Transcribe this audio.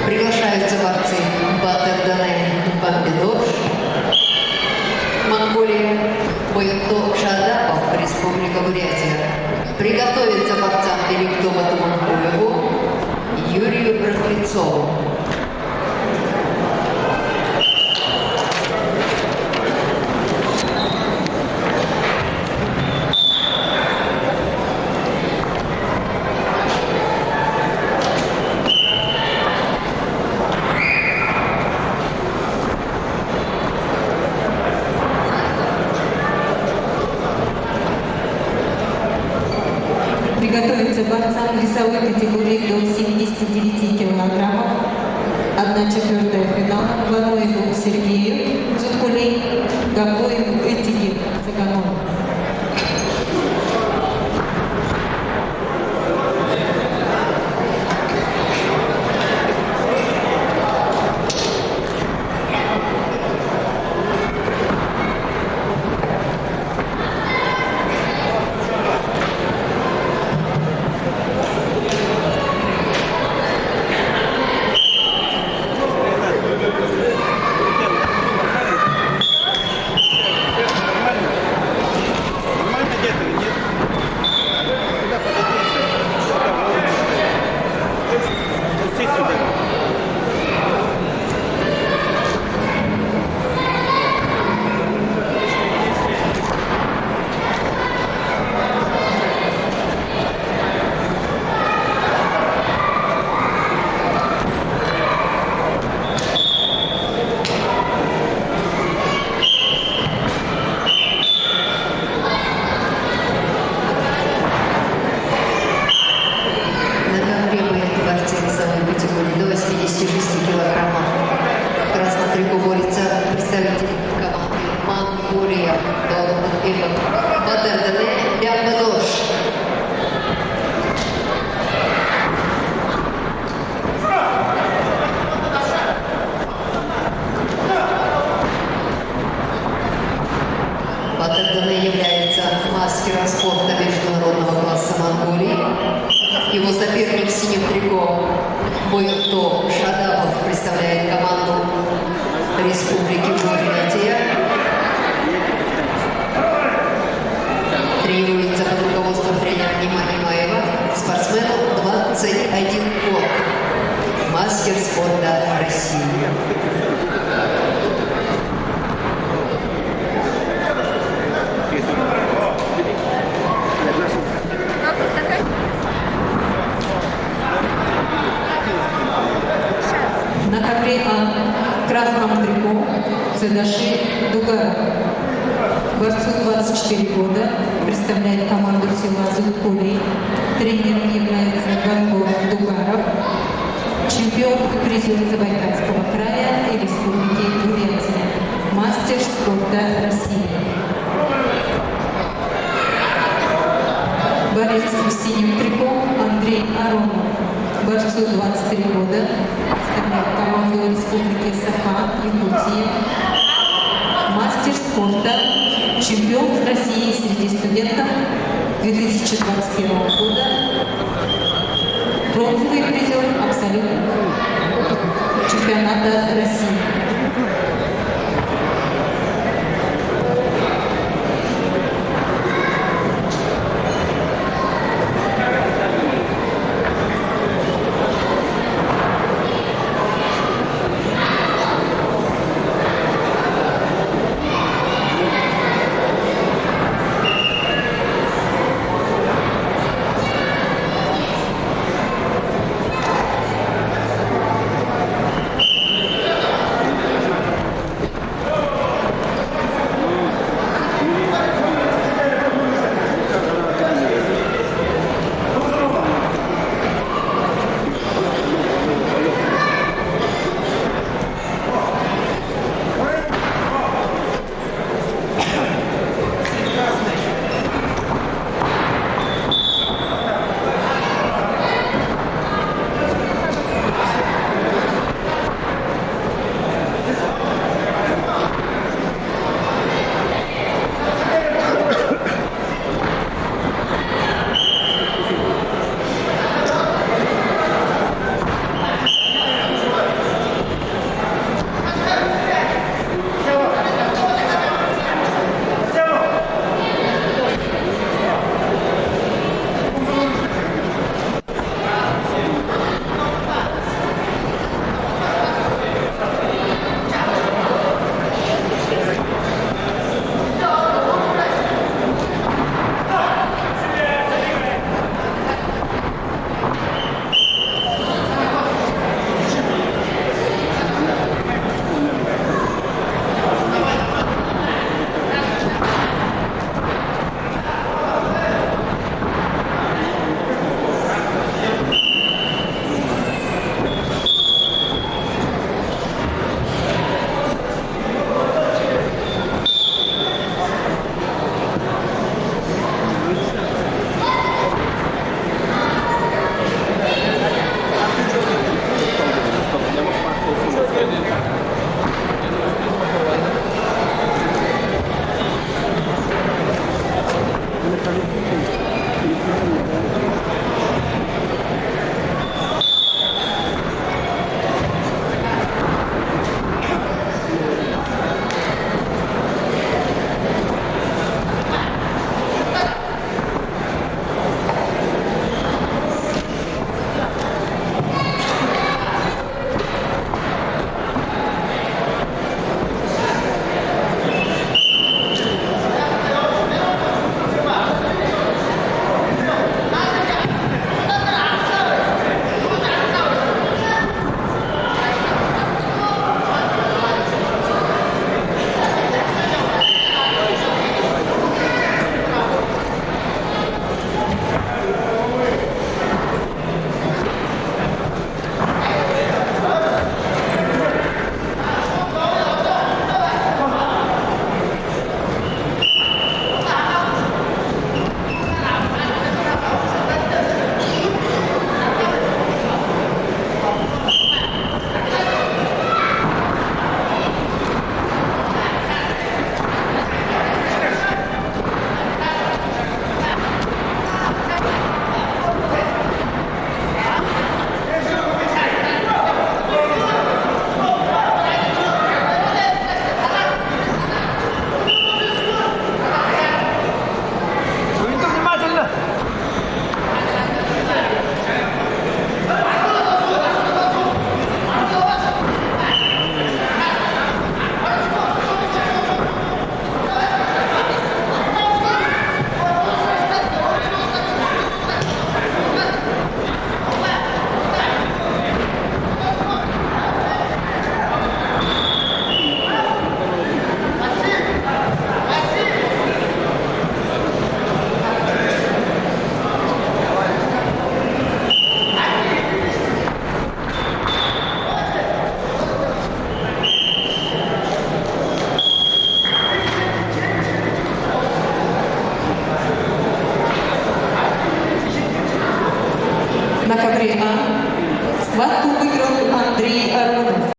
Приглашаются борцы Батыр-Данэ Бамбидош, Монголия, Боюто Шадапов, Республика Бурятия. Приготовиться борцам Великдома Туманкулеву, Юрию Брахлицову. Приготовиться борцам весовой категории до 79 килограммов. 1/4 финала. Ваноеву Сергею Дзуткулей, Габоеву Этике Цаганову. Батыр-Данэ Бамбидош. Батыр-Данэ является мастером спорта международного класса Монголии. Его соперник в синем трико Боюто Шадапов представляет команду Республики Бурятия. Тренируется под руководством тренера Нима Имаева. Спортсмену 21 год. Мастер спорта России. На ковре красном трико Цедаши Дугаров. Борцу 24 года, представляет команду села Зуткулей. Тренером является Гангор Дугаров. Чемпион и призер Забайкальского края и Республики Бурятия. Мастер спорта России. Борец в синем трико Андрей Аронов. Борцу 23 года, представляет команду Республики Саха, Якутия. Мастер спорта, чемпион России среди студентов 2021 года, бронзовый призер абсолютно чемпионата России. категории А Сквату